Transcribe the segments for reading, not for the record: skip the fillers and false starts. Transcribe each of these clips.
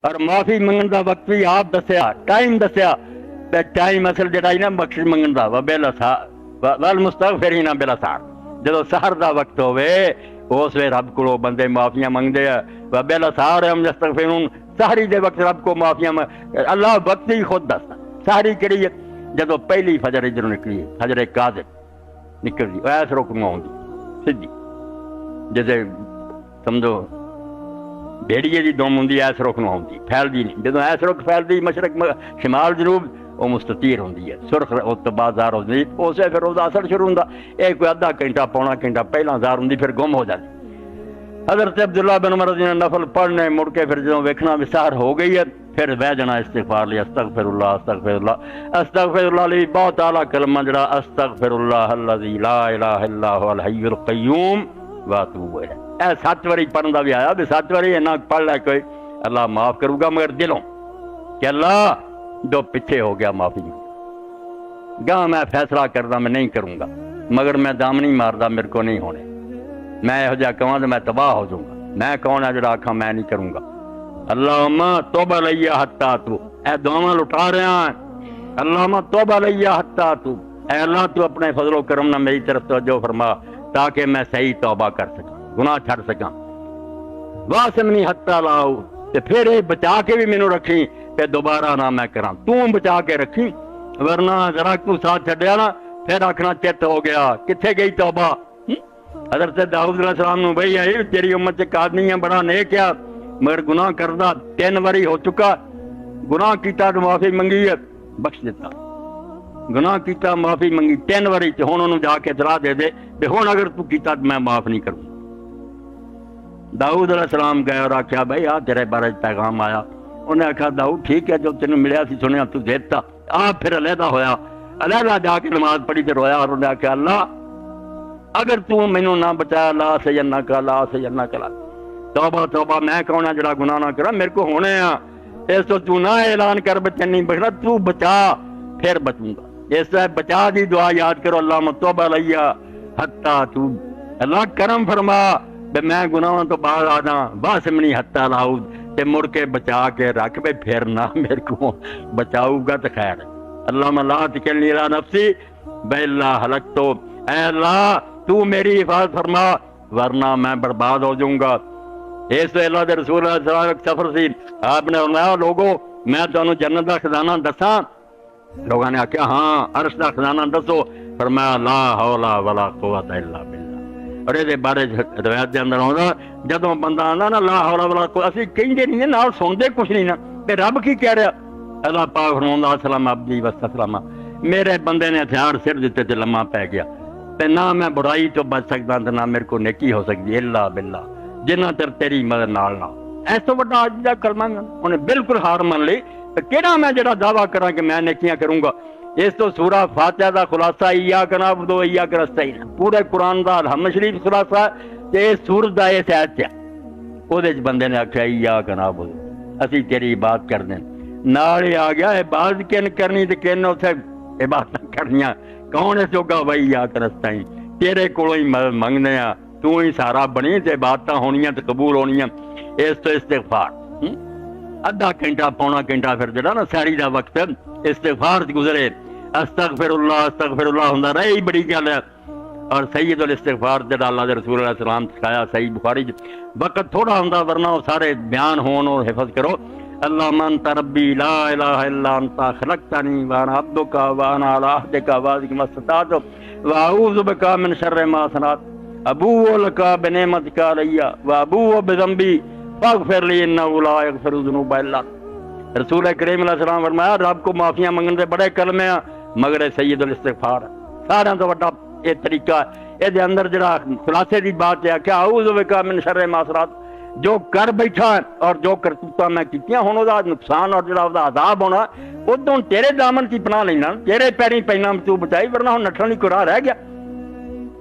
اور معافی منگن دا وقت بھی آپ دسیا، ٹائم دسیا تے ٹائم اصل جڑا ہی نا بخش منگن دا والمستغفرین بالاسحار، جدو سحر دا وقت ہوئے اس وے رب کو بندے معافیاں منگدے ہیں، وبالاسحار ہم یستغفرون، سحری دے وقت رب کو معافیاں اللہ وقت ہی خود دستا سحری کہڑی ہے جدو پہلی فجر ادھروں نکلی ہے، فجر کاذب نکل دی ایس رکن آؤندی سیدھی جیسے سمجھو بھیڑیے دی دوم ہوندی ایس رخ نو آؤندی پھیلدی نہیں، جدو ایس رخ پھیلدی مشرق شمال جنوب وہ مستطیر ہوندی ہے، سرخ اس تو بعد زہر ہوندی، اسے پھر اس اثر شروع ہوندا، ایک کوئی آدھا گھنٹہ پونا گھنٹہ پہلا زہر ہوندی پھر گم ہو جاتی۔ حضرت عبداللہ بن عمر رضی اللہ عنہ نفل پڑھنے مڑ کے پھر جدو ویکھنا بھی سحر ہو گئی ہے پھر بہ جانا استغفار لیا، استغفر اللہ استغفر اللہ استغفر اللہ لی بہت اعلیٰ کلمہ جڑا استغفر اللہ الذی لا الہ الا هو الحی القیوم واتوب الیہ، اے 7 واری پڑھن دا بھی آیا بھی 7 واری اینا پڑھ لے کوئی اللہ معاف کروں گا، مگر دلوں کہ اللہ جو پیچھے ہو گیا معافی گاہ میں فیصلہ کردا میں نہیں کروں گا، مگر میں دام نہیں ماردا میرے کو نہیں ہونے، میں یہو جہا کہاں تو میں تباہ ہو جاؤں گا، میں کون ہے جڑا آکھاں میں نہیں کروں گا۔ اللہم توب علیہ حتی تو، اے دعاواں لٹا رہا ہیں، اللہم توب علیہ حتی تو، اے اللہ تو اپنے فضل و کرم نہ میری طرف توجہ فرما تاکہ میں صحیح توبہ کر سکاں، گناہ چھڑ سکاں، واسمنی حتی لاؤ تے پھر بچا کے بھی مینوں رکھی تے دوبارہ نہ میں کراں، تو بچا کے رکھی ورنہ ذرا تو ساتھ چھڈیا نا پھر آکھنا چت ہو گیا کتھے گئی توبہ۔ حضرت داؤد علیہ السلام نو بھئی آئی تیری امت سے آدمی ہے بڑا نیک ہے مگر گناہ کردہ 3 واری ہو چکا، گناہ کیتا تو معافی منگی ہے بخش دیتا، گناہ کیتا معافی منگی 3 واری تے ہن انہوں جا کے اطلاع دے دے کہ ہن اگر تو کیتا تو میں معاف نہیں کروں۔ داؤد علیہ السلام گئے اور آکھیا بھائی آ تیرے بارے پیغام آیا، انہیں آکھا داؤد ٹھیک ہے جو تینوں ملیا سی سنیا تو دیتا، آپ پھر علیحدہ ہویا، علیحدہ جا کے نماز پڑھی تے رویا اور انہیں آکھیا اللہ اگر تو مینوں نہ بچایا لا سینک لا سینک لا، توبہ توبہ میں کون ہے جڑا گناہ نہ کرا میرے کو ہونے ہیں، اس تو نہ اعلان کر بچے نہیں بچنا، تو بچا پھر بچوں گا، اس طرح بچا دی دعا یاد کرو اللہم توب علیہ حتی تو، اللہ کرم فرما بے میں گناہوں تو باز آنا واسمنی حتی لاؤد تے مڑ کے بچا کے رکھ بے پھر نہ میرے کو بچاؤ گا تو خیر ہے۔ اللہم لا تکلنی الی نفسی بے اللہ حلق تو، اے اللہ تو میری حفاظت فرما ورنہ میں برباد ہو جاؤں گا۔ اس تو اللہ دے رسول اللہ صلی اللہ علیہ وسلم سفر سی، آپ نے فرمایا لوگو میں تانوں جنت دا خزانہ دساں، لوگوں نے آکھیا ہاں عرش دا خزانہ دسو، فرمایا لا حول ولا قوت الا باللہ، اور یہ بارے روایت دے اندر آਉਂدا جدوں بندہ آندا نا لا حول ولا قوت اسی کہندے نہیں نال سنتے کچھ نہیں نا تے رب کی کہہ رہا، اللہ پاک فرماوندا سلام عبدی وسلم میرے بندے نے ہتھیار سر دیتے تے لمحہ پی گیا تے نہ میں برائی تو بچ سکدا تے نہ میرے کو نیکی ہو سکتی الا باللہ جنہ تر تیری مدد نال نہ، اس تو بڑا اج دا کلمہ انہیں بالکل ہار من لی تے کیڑا میں جڑا دعویٰ کراں کہ میں نیکیاں کروں گا۔ اس تو سورہ فاتحہ دا خلاصہ ایاک نعبد و ایاک نستعین، پورے قرآن دا الحمد شریف خلاصہ تے اس سورت دا اس آیت تے او دے بندے نے آکھیا ایاک نعبد اسی تیری عبادت کردے، نال ہی آ گیا عبادت کن کرنی تے کن اوتھے عبادت کرنیاں، کون اس جوگا بھائی ایاک نستعین، تیرے کولوں ہی مدد منگنے آ، تو ہی سارا بنی تے عبادتاں ہونیاں تے قبول ہونیاں۔ اس تو استغفار آدھا گھنٹہ پونا گھنٹہ پھر جڑا نا ساری دا وقت استغفار گزرے، استغفر اللہ ہوندا رہے ہی بڑی گل ہے، اور سید الاستغفار جڑا اللہ دے رسول اللہ السلام سکھایا صحیح بخاری وقت تھوڑا ہوندا ورنہ وہ سارے بیان ہون اور حفظ کرو۔ اللہم انت ربی لا الہ الا انت خلقتنی وانا عبدک وانا علی عہدک ووعدک ما استطعت واعوذ بک من شر ما صنعت ابوء لک بنعمتک علی وابوء بذنبی فاغفر لی انہ لا یغفر الذنوب الا انت۔ رسول کریم علیہ السلام فرمایا رب کو معافیاں منگن دے بڑے کلمے ہیں مگر سید الاستغفار سارے تو بڑا یہ طریقہ ہے، یہ دے اندر جڑا خلاصے دی بات ہے کہ اعوذ بک من شر ما صنعت، جو کر بیٹھا ہے اور جو کرتوتاں میں کیتیاں ہن دا نقصان اور جڑا دا عذاب ہونا ادوں تیرے دامن کی پناہ لینا، تیرے پیریں پینا تو بچائی ورنہ ہن نٹھن کو راہ رہ گیا۔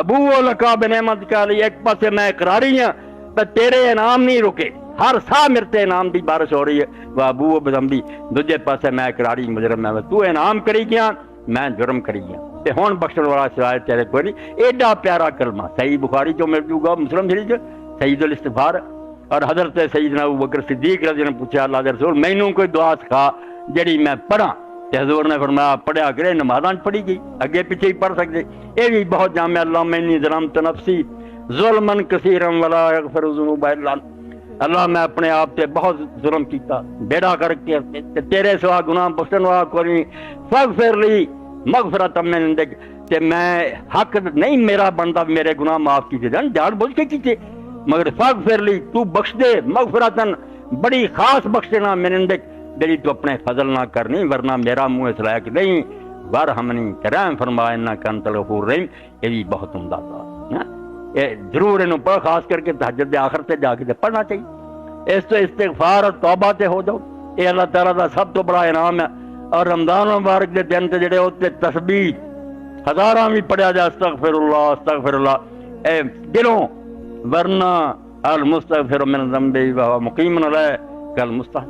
ابوء لک بنعمتک علی، ایک پاسے میں اقراری ہاں تے تیرے انعام نہیں رکے، ہر سا میرے انعام دی بارش ہو رہی ہے، وابوء بذنبی دوجے پاسے میں اقراری مجرم ہے، تو انعام کری گیا میں جرم کری گیا تے ہن بخشن والا سوائے تیرے کوئی نہیں۔ ایڈا پیارا کلمہ صحیح بخاری جو مل جائے گا، مسلم شریف سید الاستغفار، اور حضرت سیدنا ابو بکر صدیق رضی اللہ عنہ نے پوچھا اللہ دے رسول مینوں کوئی دعا سکھا جڑی میں پڑھاں، تے حضور نے فرمایا پڑھیا کرے، نمازاں پڑھی گئی، اگے پیچھے ہی پڑھ سکتے۔ یہ بھی بہت جامع، اللہم انی ظلمت نفسی ظلما کثیرا ولا یغفر الذنوب الا انت، اللہ میں اپنے آپ تے بہت ظلم کیتا، بیڑا کر کے تیرے سوا گناہ بخشن والا کوئی نہیں، فاغفر لی مغفرۃ من عندک، تے میں حق نہیں میرا بندہ میرے گناہ معاف کیتے جان، جان بوجھ کے کیتے، مگر فاغفر لی تو بخش دے، مغفرتن بڑی خاص بخش دینا، من عندک جڑی تو اپنے فضل نہ کرنی، ورنہ میرا منہ اس لائق نہیں، وارحمنی کرم فرما انک انت الغفور الرحیم۔ یہ بھی بہت عمدہ تھا، ضرور انہوں پڑھ، خاص کر کے تہجد آخر سے جا کے پڑھنا چاہیے۔ اس تو استغفار اور توبہ تے ہو جاؤ، یہ اللہ تعالیٰ کا سب تو بڑا انعام ہے۔ اور رمضان مبارک کے دن تے جڑے ہوتے تسبیح ہزاراں بھی پڑھیا جائے، استغفر اللہ اے دلوں، ورنہ المستغفر من ذنبہ وہو مقیم علیہ کالمستحق،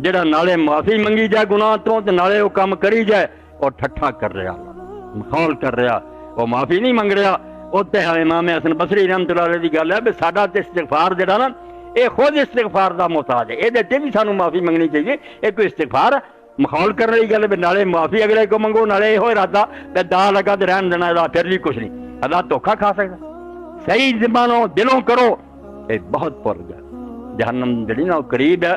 جڑا نالے معافی منگی جائے گناہ تو تے نالے وہ کام کری جائے اور ٹھٹھا کر رہا، مخول کر رہا، وہ معافی نہیں منگ رہا۔ اوتے امام حسن بصری رحمۃ اللہ علیہ دی گل ہے کہ ساڈا تے استغفار جڑا نا یہ خود استغفار دا محتاج ہے، یہ تے بھی سانو معافی منگنی چاہیے۔ یہ کوئی استغفار مخول کر رہی گل ہے، نالے معافی اگلے کو منگو، نالے یہ ارادہ کہ دا لگا تے رہن دینا، پھر بھی کچھ نہیں، اللہ دھوکھا کھا سکتا۔ صحیح زبانوں دلوں کرو، یہ بہت پر گیا، جہنم جڑی نا قریب ہے،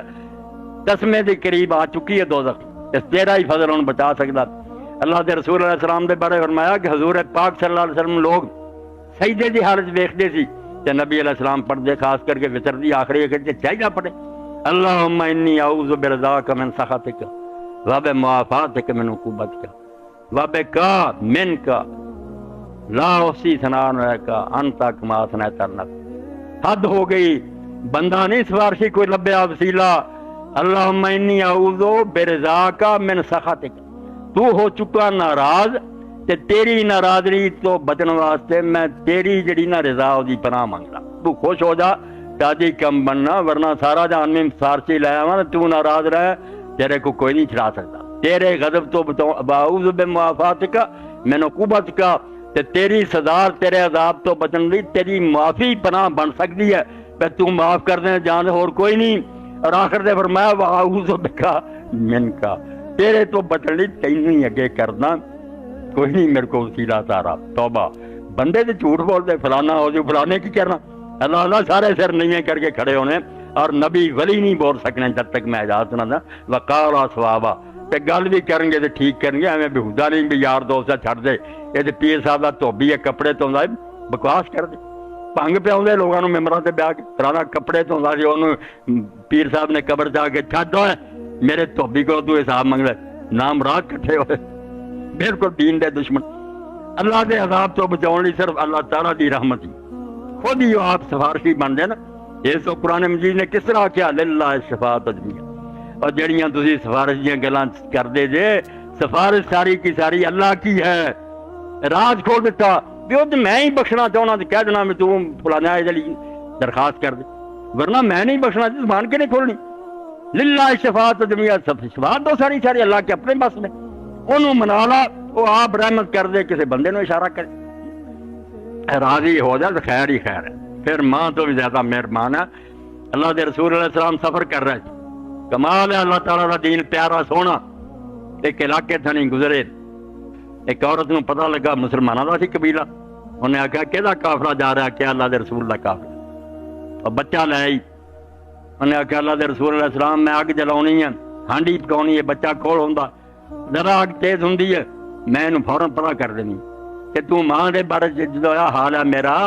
تسمے دے قریب آ چکی ہے دوزخ، اس تیرا ہی فضل انہوں بچا سکتا۔ اللہ دے رسول علیہ السلام دے بارے فرمایا کہ حضور پاک صلی اللہ علیہ وسلم لوگ سجدے دی حالت ویکھدے سی تے نبی علیہ السلام پڑھدے، خاص کر کے وتر دی آخری کہ چاہیے پڑھے، اللہم انی اعوذ برضاک من سخطک وبمعافاتک من عقوبتک وبکا منک لا احصی ثناء علیک انت کما اثنیت علی نفسک۔ حد ہو گئی، بندہ نہیں سفارشی کوئی لبیا وسیلہ۔ اللہم انی اعوذ برضاک من سخطک، تو ہو چکا ناراض تے تیری ناراضگی تو بچن واسطے میں تیری جڑی نا رضا دی پناہ منگدا، تو خوش ہو جا تاجی کم بننا، ورنہ سارا جہان میں فارسی لایا ہوا تو ناراض رہے، تیرے کو کوئی نہیں چھڑا سکتا۔ تیرے غضب تو بچاؤ، اعوذ بمعافاتک من عقوبتک، تے تیری سزا تیرے عذاب تو بچن دی تیری معافی پناہ بن سکتی ہے، پہ تو معاف کر دیں جان اور کوئی نہیں۔ اور آخر دے فرمایا واعوذ بک منک، تیرے تو بچن دی تینوں ہی اگے کرنا، کوئی نہیں میرے کو وسیلہ سارا۔ توبہ، بندے تو جھوٹ بولتے فلانا ہو جو فلانے کی کرنا، اللہ اللہ سارے سر نیویں کر کے کھڑے ہونے، اور نبی ولی نہیں بول سکنے جب تک میں اجازت نہ دیں۔ وقالا ثوابا، تے گل بھی کریں گے تو ٹھیک کریں گے، ایویں بےہودہ نہیں بھی یار دوست چھڈ دے، یہ تو پیر صاحب کا دھوبی ہے کپڑے دھوندا بکواس کر دے، بھنگ پیاؤندے لوگوں نوں ممبراں تے بیٹھ کے، فلانا کپڑے دھوندا سی، انہوں پیر صاحب نے قبر جا کے چھڈ ہوئے میرے دھوبی کو تو حساب منگ لے، نام راہ کٹھے ہوئے، بالکل دین دے دشمن۔ اللہ دے عذاب تو بچاؤ لی صرف اللہ تعالیٰ دی رحمت ہی، خود ہی آپ سفارشی بن دے نا۔ یہ تو قرآن مجید نے کس طرح کیا، للہ الشفاعۃ جمیعا، اور جڑیاں تسی سفارش دیاں گلاں کر دے جے، سفارش ساری کی ساری اللہ کی ہے۔ راز کھول دیتا بھی وہ میں ہی بخشنا چاہنا تو کہہ دینا میں تو فلانا جلی درخواست کر دے، ورنہ میں نہیں بخشنا، زبان کے نہیں کھولنی۔ للہ الشفاعۃ جمیعا، سب شفاعت تو ساری ساری اللہ کے اپنے بس میں، انہوں منا لا، وہ آپ رحمت کر دے، کسی بندے نو اشارہ کرے، راضی ہو جائے تو خیر ہی خیر ہے، پھر ماں تو بھی زیادہ مہربان ہے۔ اللہ دے رسول علیہ السلام سفر کر رہے تھے، کمال ہے اللہ تعالیٰ کا دین پیارا سونا، ایک علاقے تھا نہیں گزرے، ایک عورت نو پتہ لگا مسلمانوں کا سی قبیلہ، انہیں آخیا کہدا قافلہ جا رہا، کیا اللہ دے رسول کا قافلہ، اور بچہ لے آئی، انہیں آخیا اللہ دے رسول علیہ السلام میں اگ جلاؤنی ہے، ہانڈی پکاؤنی ہے، بچہ کول ہوندا، ذرا اگ تیز ہوندی ہے میں انہوں فوراً پتہ کر دینی کہ تو ماں دے بارے جدو حال ہے میرا،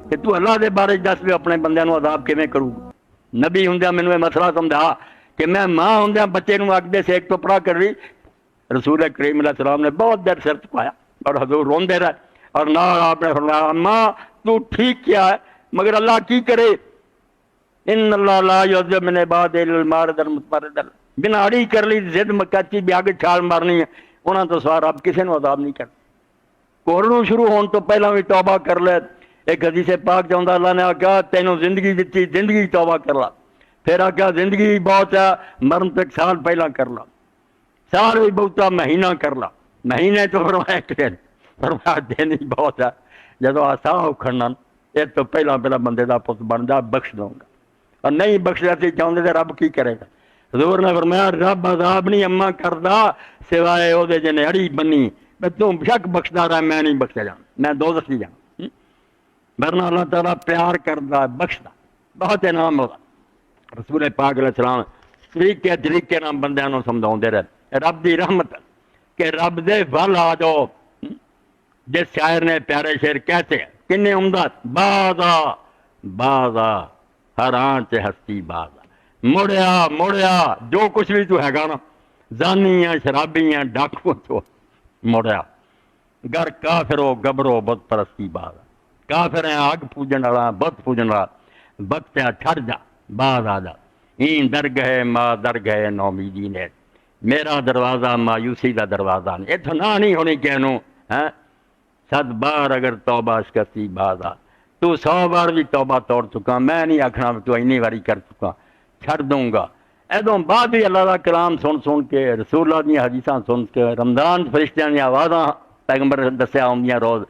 کہ تو اللہ دے بارے دس بھی اپنے بندیاں نو عذاب کیویں کروں، نبی ہوندیاں مینوں یہ مسئلہ سمجھا کہ میں ماں ہوندیاں بچے نو اگ دے سیک تو پڑا کر رہی۔ رسول کریم علیہ السلام نے بہت دیر سر چکایا اور حضور روندے رہے، اور نہ آپ نے فرمایا ماں تو ٹھیک کیا ہے، مگر اللہ کی کرے، ان اللہ لا یعذب من عباد الا المارد المتمرد، بنا اڑی کر لی زد مکاچی بھی آگے چھال مارنی ہے، انہاں تو سوار آپ کسی نو عذاب نہیں کرتے، کوڑنوں شروع ہون تو پہلا بھی توبہ کر لے۔ ایک حدیث پاک چاہتا اللہ نے آکھا تینوں زندگی دیتی، زندگی توبہ کر لا، پھر آکھا زندگی بہت ہے، مرن تک سال پہلا کر لا، سال بھی بہتا مہینہ کر لا، مہینے تو فرمایا ایک دن، فرمایا دن ہی بہت ہے، جدو آسا اکھڑنا یہ تو پہلا بندے دا پت بن جا بخش دوں گا۔ اور نہیں بخشیا سی چاہتے تو رب کی کرے گا؟ حضور نے فرمایا رب عذاب نہیں اما کردا سوائے وہ جن اڑی بنی میں تم شک بخشدا رہا میں نہیں بخشا جان میں دوزخی جان ورنہ اللہ تعالیٰ پیار کردا بخشدا بہت انعام ہوگا۔ رسول پاک علیہ السلام طریقے نام بندیاں نوں سمجھاؤندے رہے رب دی رحمت کہ رب دے ول آ جاؤ۔ جس شاعر نے پیارے شعر کہتے ہیں کنے عمدہ باز آ ہر آنچ ہستی باز آ مڑیا مڑیا جو کچھ بھی تو ہے گا نا زانیاں شرابیاں ڈاکو تو مڑیا گر کافر ہو گبرو بت پرستی باز آ کافر ہیں آگ پوجن والا بت پوجن والا وقت ٹھڑ جا باز آ جا این در گئے ماں در گئے نومیدی نے میرا دروازہ مایوسی کا دروازہ نہیں اتنا نہ نہیں ہونی کہنوں ہے 100 بار اگر توبہ شکستی باز آ تو 100 بار بھی توبہ توڑ چکا میں نہیں آکھنا تو اینی واری کر چکا چھڑ دوں گا ادوں بعد بھی اللہ کا کلام سن کے رسول اللہ دیا حدیثاں سن کے رمضان فرشتیاں دی آوازاں پیغمبر دسیا آؤندیاں روز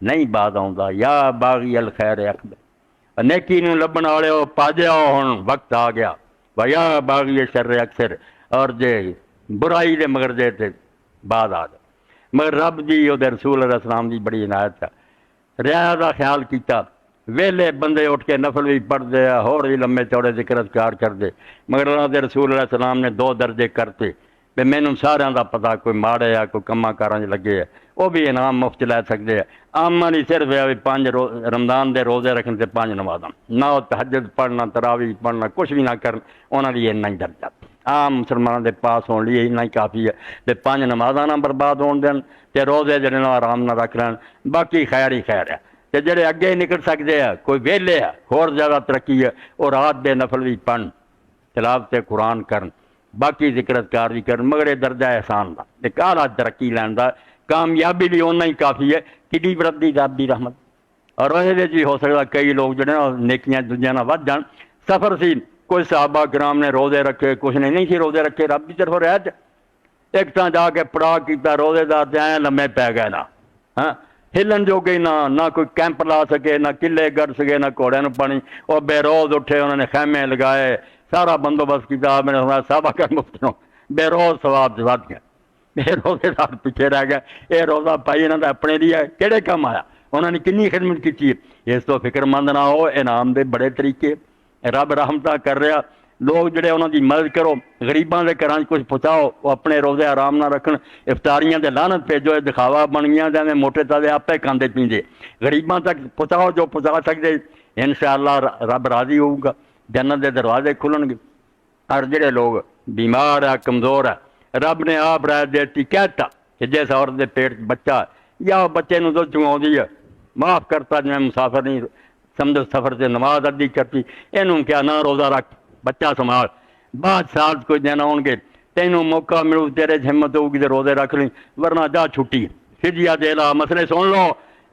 نہیں بعد آؤندا یا باغی الخیر اکبر نیکی نوں لبن والے پا جاؤ ہن وقت آ گیا و یا باغی شر اکثر اور جے برائی دے مگر دے تے بعد آ جا مگر رب دی او دے رسول علیہ السلام دی بڑی عنایت ہے رعایا دا خیال کیتا ویلے بندے اٹھ کے نفل بھی پڑھ دے اور بھی لمبے چوڑے ذکر اذکار کر دے مگر اللہ دے رسول علیہ السلام نے 2 درجے کرتے بھی مینوں سارے دا پتہ کوئی ماڑے ہے کوئی کماں کاراں لگے ہے وہ بھی انعام مفت لے سکتے ہیں عامہ نہیں صرف ہے بھی 5 رمضان دے روزے رکھن تے 5 نمازاں نہ تہجد پڑھنا تراویح پڑھنا کچھ بھی نہ کرن انہاں لیے اتنا ہی درجہ عام مسلمانوں دے پاس ہونے لیے اتنا ہی کافی ہے تے 5 نمازاں نہ برباد ہون دین تے روزے جڑے نہ آرام نہ رکھ لین باقی خیر ہی خیر ہے تے جڑے اگے نکل سکتے ہیں کوئی ویلے ہے اور زیادہ ترقی ہے اور رات دے نفل بھی پڑھن تلاوت قرآن کرن باقی ذکر اذکار بھی کرن مگر یہ درجہ احسان دا ایک اعلیٰ ترقی لین دا کامیابی بھی اتنا ہی کافی ہے کڈی بڑی رب دی رحمت اور روزے بھی ہو سکتا کئی لوگ جڑے نا نیکیاں دوجیاں نہ ود جان سفر سی کوئی صحابہ کرام نے روزے رکھے کچھ نے نہیں سی روزے رکھے رب کی طرف رعایت ایک تاں جا کے پڑا کیتا روزے دار تے آئے لمے پی گئے نا ہاں ہلن جو گئی نہ کوئی کیمپ لا سکے نہ قلعے گڑ سکے نہ گھوڑے نو پانی اور بے روز اٹھے انہوں نے خیمے لگائے سارا بندوبست کیا میں نے صحابہ کر مفت بے روز ثواب ود گیا بے روزے دار پیچھے رہ گیا یہ روزہ پائی انہوں نے اپنے لیے کہڑے کام آیا انہوں نے کنی خدمت کی اس تو فکر مند نہ ہو انعام دے بڑے طریقے رب رحمتہ کر رہا لوگ جڑے انہوں دی مدد کرو غریباں دے گھراں کچھ پہنچاؤ وہ اپنے روزے آرام نہ رکھن افطاریاں دے لعنت بھیجو دکھاوا بن گیا جے موٹے تازے آپے کھاندے پیندے غریباں تک پہنچاؤ جو پہنچا سکتے انشاءاللہ رب راضی ہوگا جنت دے دروازے کھلن گے اور جڑے لوگ بیمار ہے کمزور ہے رب نے آپ رائے دیتی کہتا کہ جس عورت دے پیٹ بچہ یا بچے نو دودھ چنگاؤندی ہے معاف کرتا جی میں مسافر نہیں سمجھو سفر سے نماز ادی کرتی اینوں کیا نہ روزہ رکھ بچہ سنبھال بعد سال کوئی دن آن گے تینوں موقع ملو تیرے ہمت ہوگی تو روزے رکھ لیں ورنہ جا چھٹی فدیہ دے لا مسئلے سن لو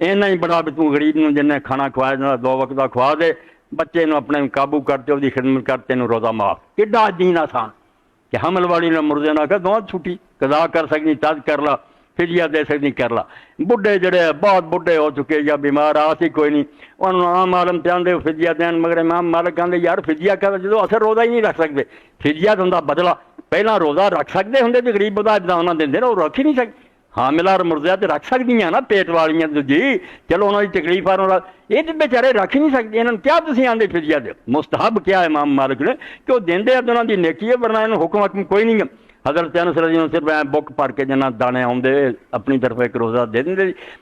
اینا ہی بڑا بھی تو غریب نو جن نے کھانا کھوایا 2 وقت کا کھوا دے بچے نو اپنے قابو کرتے وہ خدمت کرتے نو روزہ معاف کڈا دین آسان کہ حمل والی نہ مردے نہ کہ 2 چھٹی قضا کر سکنی تد کر لا فدیہ دے سکنی کر لا بڈھے جڑے بہت بڈھے ہو چکے یا بیمار آسی کوئی نہیں انہوں عام عالم چاہتے فدیہ دین مگر امام مالک آدھے یار فدیہ کر جدو اثر روزہ ہی نہیں رکھ سکتے فدیہ تو ہوں بدلا پہلا روزہ رکھ سکتے ہوں تو غریب بدا جدا دیں وہ رکھ ہی نہیں سکتے حاملہ اور مرضیہ تو رکھ سکتی ہیں نا پیٹ والیاں جی چلو انہوں کی تکلیف آ یہ تو بیچارے رکھ ہی نہیں سکتے انہوں کیا تھی آدھے فدیہ دے مستحب کیا امام مالک نے کہ وہ دیں انہوں کی نیکی ہے ورنہ انہوں حکم کوئی نہیں ہے حضرت انس رضی اللہ صرف بک پڑھ کے جنہ دانے آؤندے اپنی طرف ایک روزہ دے دیں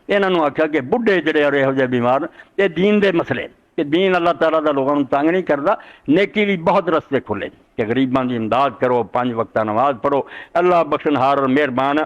انہوں نے آخیا کہ بڈھے جڑے اور یہو جہے بیمار یہ دین دے مسئلے کہ دین اللہ تعالیٰ دا لوگوں تنگ نہیں کرتا نیکی بھی بہت رستے کھلے کہ غریباں دی امداد کرو 5 وقتہ نماز پڑھو اللہ بخشنہار اور مہربان